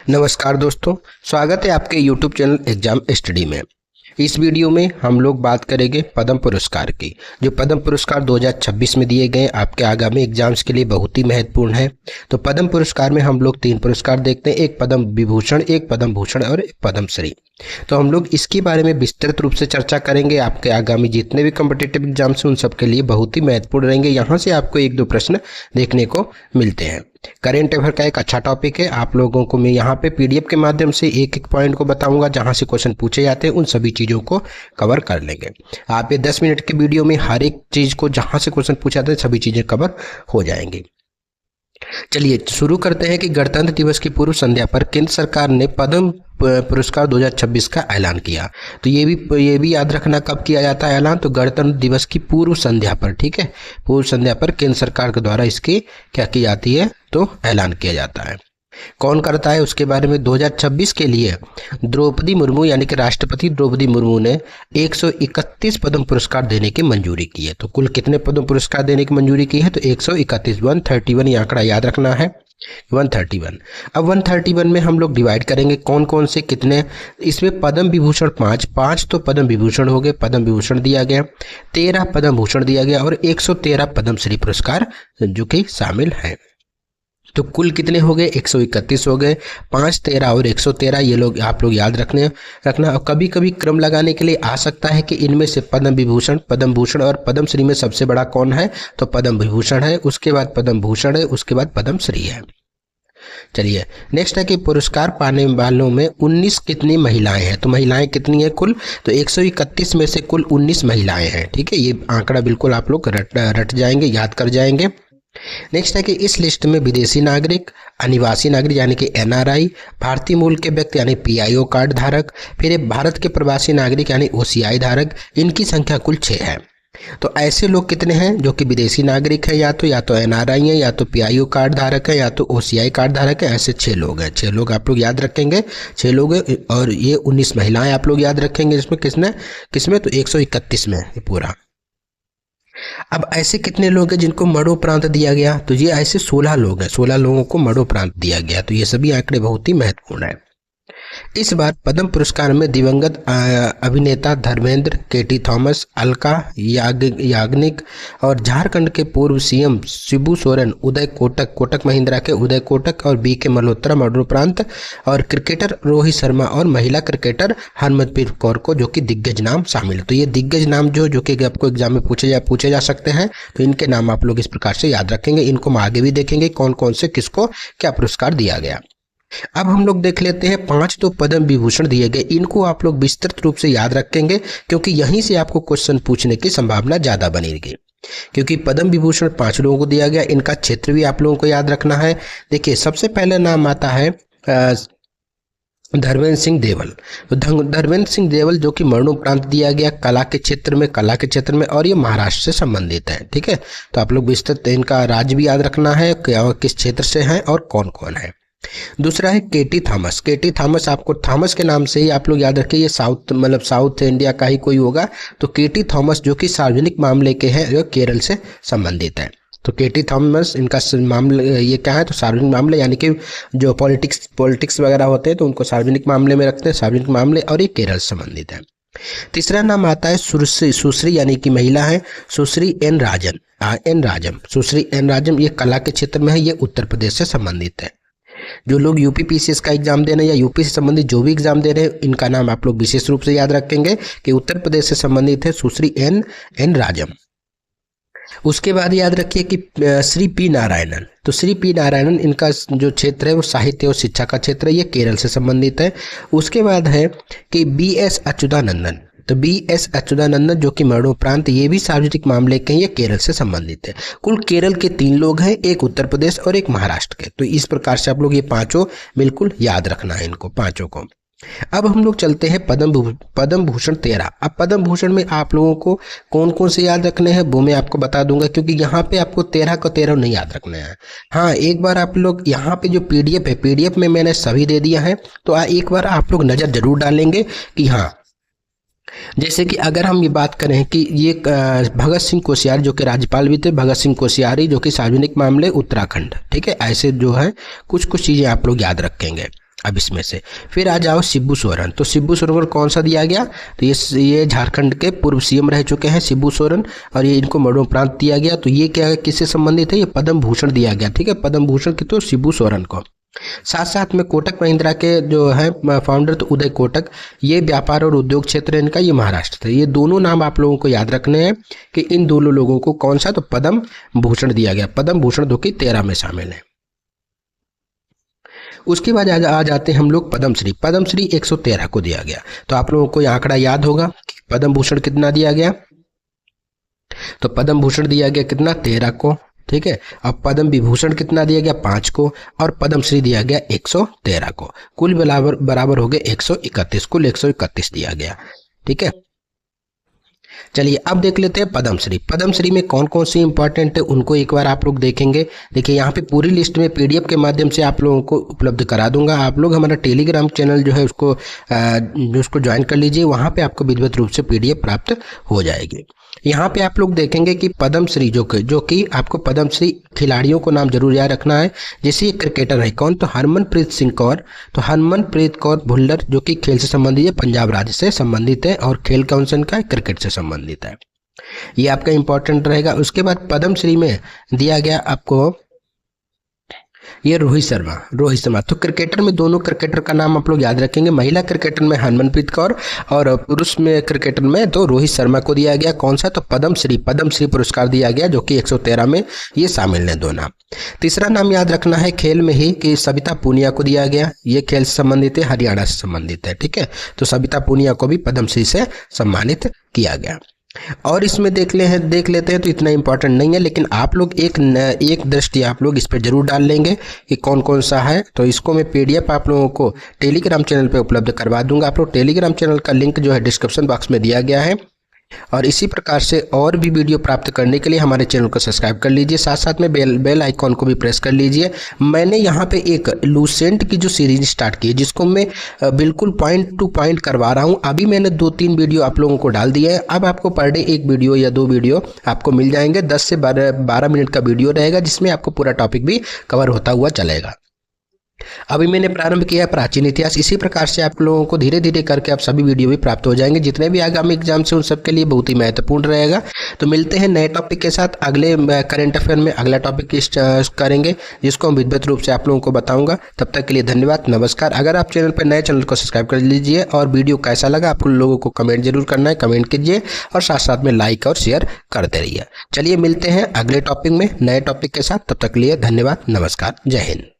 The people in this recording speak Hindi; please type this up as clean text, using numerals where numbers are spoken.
नमस्कार दोस्तों, स्वागत है आपके YouTube चैनल एग्जाम स्टडी में। इस वीडियो में हम लोग बात करेंगे पद्म पुरस्कार की। जो पद्म पुरस्कार 2026 में दिए गए आपके आगामी एग्जाम्स के लिए बहुत ही महत्वपूर्ण है। तो पद्म पुरस्कार में हम लोग 3 पुरस्कार देखते हैं, एक पद्म विभूषण, एक पद्म भूषण और एक पद्मश्री। तो हम लोग इसके बारे में विस्तृत रूप से चर्चा करेंगे। आपके आगामी जितने भी कॉम्पिटिटिव एग्जाम्स हैं उन सबके लिए बहुत ही महत्वपूर्ण रहेंगे। यहाँ से आपको 1-2 प्रश्न देखने को मिलते हैं। करेंट अफेयर का एक अच्छा टॉपिक है। आप लोगों को मैं यहाँ पे पीडीएफ के माध्यम से एक एक पॉइंट को बताऊंगा, जहाँ से क्वेश्चन पूछे जाते हैं उन सभी चीज़ों को कवर कर लेंगे। आप ये 10 मिनट के वीडियो में हर एक चीज़ को जहाँ से क्वेश्चन पूछा जाता है सभी चीज़ें कवर हो जाएंगी। चलिए शुरू करते हैं कि गणतंत्र दिवस की पूर्व संध्या पर केंद्र सरकार ने पद्म पुरस्कार 2026 का ऐलान किया। तो ये भी याद रखना कब किया जाता है ऐलान, तो गणतंत्र दिवस की पूर्व संध्या पर। ठीक है, पूर्व संध्या पर केंद्र सरकार के द्वारा इसकी क्या की जाती है, तो ऐलान किया जाता है। कौन करता है उसके बारे में, 2026 के लिए द्रौपदी मुर्मू यानी कि राष्ट्रपति द्रौपदी मुर्मू ने 131 पद्म पुरस्कार देने की मंजूरी की है। तो कुल कितने पद्म पुरस्कार देने की मंजूरी की है, तो 131, 131 ये आंकड़ा याद रखना है, 131। अब 131 में हम लोग डिवाइड करेंगे कौन कौन से कितने। इसमें पद्म विभूषण 5 तो पद्म विभूषण हो गए, पद्म विभूषण दिया गया, 13 पद्म भूषण दिया गया और 113 पद्मश्री पुरस्कार जो कि शामिल हैं। तो कुल कितने हो गए, 131 हो गए। 5, 13 और 113 ये लोग आप लोग याद रखना। और कभी कभी क्रम लगाने के लिए आ सकता है कि इनमें से पद्म विभूषण, पद्म भूषण और पद्मश्री में सबसे बड़ा कौन है, तो पद्म विभूषण है, उसके बाद पद्म भूषण है, उसके बाद पद्मश्री है। चलिए नेक्स्ट है कि पुरस्कार पाने वालों में 19 कितनी महिलाएं हैं। तो महिलाएं कितनी है कुल, तो 131 में से कुल 19 महिलाएं हैं। ठीक है, ये आंकड़ा बिल्कुल आप लोग रट जाएंगे, याद कर जाएंगे। नेक्स्ट है कि इस लिस्ट में विदेशी नागरिक, अनिवासी नागरिक यानी कि एनआरआई, भारतीय मूल के व्यक्ति यानी पीआईओ कार्ड धारक, फिर भारत के प्रवासी नागरिक यानी ओसीआई धारक, इनकी संख्या कुल 6 है। तो ऐसे लोग कितने हैं जो कि विदेशी नागरिक है, या तो एनआरआई है, या तो पीआईओ कार्ड धारक है, या तो ओसीआई कार्ड धारक है। ऐसे 6 लोग हैं, 6 लोग आप लोग याद रखेंगे, 6 लोग हैं। और ये 19 महिलाएं आप लोग याद रखेंगे। इसमें किसमें तो 131 में ये पूरा। अब ऐसे कितने लोग हैं जिनको मरणोपरांत दिया गया, तो ये ऐसे 16 लोग हैं, 16 लोगों को मरणोपरांत दिया गया। तो ये सभी आंकड़े बहुत ही महत्वपूर्ण है। इस बार पद्म पुरस्कार में दिवंगत अभिनेता धर्मेंद्र, केटी थॉमस, अलका याग्निक और झारखंड के पूर्व सीएम शिबू सोरेन, उदय कोटक महिंद्रा के उदय कोटक और बीके मल्होत्रा मरणोपरांत, और क्रिकेटर रोहित शर्मा और महिला क्रिकेटर हरमनप्रीत कौर को जो कि दिग्गज नाम शामिल है। तो ये दिग्गज नाम जो कि आपको एग्जाम में पूछे जा सकते हैं। तो इनके नाम आप लोग इस प्रकार से याद रखेंगे। इनको हम आगे भी देखेंगे कौन कौन से किसको क्या पुरस्कार दिया गया। अब हम लोग देख लेते हैं 5 तो पद्म विभूषण दिए गए। इनको आप लोग विस्तृत रूप से याद रखेंगे क्योंकि यहीं से आपको क्वेश्चन पूछने की संभावना ज्यादा बनेगी। क्योंकि पद्म विभूषण 5 लोगों को दिया गया, इनका क्षेत्र भी आप लोगों को याद रखना है। देखिए सबसे पहले नाम आता है धर्मेंद्र सिंह देवल। तो धर्मेंद्र सिंह देवल जो कि मरणोपरांत दिया गया कला के क्षेत्र में, और ये महाराष्ट्र से संबंधित है। ठीक है, तो आप लोग विस्तृत इनका राज्य भी याद रखना है, किस क्षेत्र से हैं और कौन कौन है। दूसरा है केटी थॉमस। आपको थॉमस के नाम से ही आप लोग याद रखिए, ये साउथ इंडिया का ही कोई होगा। तो केटी थॉमस जो कि सार्वजनिक मामले के हैं, जो केरल से संबंधित है। तो केटी थॉमस इनका मामले ये क्या है, तो सार्वजनिक मामले यानी कि जो पॉलिटिक्स वगैरह होते हैं तो उनको सार्वजनिक मामले में रखते हैं, सार्वजनिक मामले, और ये केरल से संबंधित है। तीसरा नाम आता है सुश्री यानी कि महिला है, सुश्री एन राजम। सुश्री एन राजम ये कला के क्षेत्र में है, ये उत्तर प्रदेश से संबंधित है। जो लोग यूपी पीसीएस का एग्जाम दे रहे हैं या यूपी से संबंधित जो भी एग्जाम दे रहे हैं, इनका नाम आप लोग विशेष रूप से याद रखेंगे कि उत्तर प्रदेश से संबंधित है सुश्री एन राजम। उसके बाद याद रखिए कि श्री पी नारायणन। तो श्री पी नारायणन इनका जो क्षेत्र है वो साहित्य और शिक्षा का क्षेत्र है, ये केरल से संबंधित है। उसके बाद है कि बीएस अच्युतानंदन। तो बीएस अच्युतानंदन जो कि मरणोपरांत ये भी सार्वजनिक मामले के हैं, ये केरल से संबंधित है। कुल केरल के 3 लोग हैं, एक उत्तर प्रदेश और एक महाराष्ट्र के। तो इस प्रकार से आप लोग ये 5 बिल्कुल याद रखना है, इनको 5 को। अब हम लोग चलते हैं पद्म भूषण 13। अब पद्म भूषण में आप लोगों को कौन कौन से याद रखने हैं वो मैं आपको बता दूंगा, क्योंकि यहाँ पे आपको 13 को 13 नहीं याद रखना है। हाँ, एक बार आप लोग यहाँ पे जो पीडीएफ है, पीडीएफ में मैंने सभी दे दिया है, तो एक बार आप लोग नजर जरूर डालेंगे कि हाँ जैसे कि अगर हम ये बात करें कि ये भगत सिंह कोश्यारी जो कि राज्यपाल भी थे, भगत सिंह कोश्यारी जो कि सार्वजनिक मामले उत्तराखंड, ठीक है। ऐसे जो है कुछ कुछ चीज़ें आप लोग याद रखेंगे। अब इसमें से फिर आ जाओ शिबू सोरेन। तो शिबू सोरेन को कौन सा दिया गया, तो ये झारखंड के पूर्व सीएम रह चुके हैं शिबू सोरेन, और ये इनको मरणोपरांत दिया गया। तो ये क्या किससे संबंधित है, ये पद्म भूषण दिया गया, ठीक है। पद्म भूषण की तो शिबू सोरेन को। साथ साथ में कोटक महिंद्रा के जो है फाउंडर तो उदय कोटक, ये व्यापार और उद्योग क्षेत्र इनका, ये महाराष्ट्र थे। ये दोनों नाम आप लोगों को याद रखने हैं कि इन दोनों लोगों को कौन सा, तो पद्म भूषण दिया गया। पद्म भूषण 2013 में शामिल है। उसके बाद आ जाते हैं हम लोग पद्मश्री। पद्मश्री 113 को दिया गया। तो आप लोगों को ये आंकड़ा याद होगा कि पद्म भूषण कितना दिया गया, तो पद्म भूषण दिया गया कितना, 13 को, ठीक है। अब पद्म विभूषण कितना दिया गया, 5 को, और पद्मश्री दिया गया 113 को। कुल बराबर हो गए 131, कुल 131 दिया गया, ठीक है। चलिए अब देख लेते हैं पद्मश्री। पद्मश्री में कौन कौन सी इंपॉर्टेंट है उनको एक बार आप लोग देखेंगे। देखिए यहाँ पे पूरी लिस्ट में पीडीएफ के माध्यम से आप लोगों को उपलब्ध करा दूंगा। आप लोग हमारा टेलीग्राम चैनल जो है उसको ज्वाइन कर लीजिए, वहाँ पे आपको विधिवत रूप से पीडीएफ प्राप्त हो जाएगी। यहाँ पे आप लोग देखेंगे कि पद्मश्री जो कि आपको पद्मश्री खिलाड़ियों को नाम जरूर याद रखना है। जैसे ये क्रिकेटर है कौन, तो हरमनप्रीत सिंह कौर। तो हरमनप्रीत कौर भुल्लर जो कि खेल से संबंधित है, पंजाब राज्य से संबंधित है, और खेल कौन सा इनका है, क्रिकेट से संबंधित है। ये आपका इंपॉर्टेंट रहेगा। उसके बाद पद्मश्री में दिया गया आपको ये रोहित शर्मा। तो क्रिकेटर में दोनों क्रिकेटर का नाम आप लोग याद रखेंगे। महिला क्रिकेटर में हरमनप्रीत कौर, और पुरुष में क्रिकेटर में तो रोहित शर्मा को दिया गया कौन सा, तो पद्मश्री पुरस्कार दिया गया, जो कि 113 में ये शामिल है दो नाम। तीसरा नाम याद रखना है खेल में ही कि सविता पूनिया को दिया गया। ये खेल से संबंधित है, हरियाणा से संबंधित है, ठीक है। तो सविता पूनिया को भी पद्मश्री से सम्मानित किया गया। और इसमें देख लेते हैं तो इतना इंपॉर्टेंट नहीं है, लेकिन आप लोग एक दृष्टि आप लोग इस पर जरूर डाल लेंगे कि कौन कौन सा है। तो इसको मैं पीडीएफ आप लोगों को टेलीग्राम चैनल पे उपलब्ध करवा दूंगा। आप लोग टेलीग्राम चैनल का लिंक जो है डिस्क्रिप्शन बॉक्स में दिया गया है। और इसी प्रकार से और भी वीडियो प्राप्त करने के लिए हमारे चैनल को सब्सक्राइब कर लीजिए, साथ साथ में बेल आइकॉन को भी प्रेस कर लीजिए। मैंने यहाँ पे एक लूसेंट की जो सीरीज स्टार्ट की है, जिसको मैं बिल्कुल पॉइंट टू पॉइंट करवा रहा हूँ। अभी मैंने 2-3 वीडियो आप लोगों को डाल दिया है। अब आपको पर डे 1 वीडियो या 2 वीडियो आपको मिल जाएंगे। 10 से 12 मिनट का वीडियो रहेगा, जिसमें आपको पूरा टॉपिक भी कवर होता हुआ चलेगा। अभी मैंने प्रारंभ किया प्राचीन इतिहास। इसी प्रकार से आप लोगों को धीरे धीरे करके आप सभी वीडियो भी प्राप्त हो जाएंगे। जितने भी आगामी एग्जाम से उन सब के लिए बहुत ही महत्वपूर्ण रहेगा। तो मिलते हैं नए टॉपिक के साथ। अगले करंट अफेयर में अगला टॉपिक करेंगे, जिसको हम विधिवत रूप से आप लोगों को बताऊंगा। तब तक के लिए धन्यवाद, नमस्कार। अगर आप चैनल पर नए, चैनल को सब्सक्राइब कर लीजिए, और वीडियो कैसा लगा आप लोगों को कमेंट जरूर करना है, कमेंट कीजिए, और साथ साथ में लाइक और शेयर करते रहिए। चलिए मिलते हैं अगले टॉपिक में नए टॉपिक के साथ। तब तक के लिए धन्यवाद, नमस्कार, जय हिंद।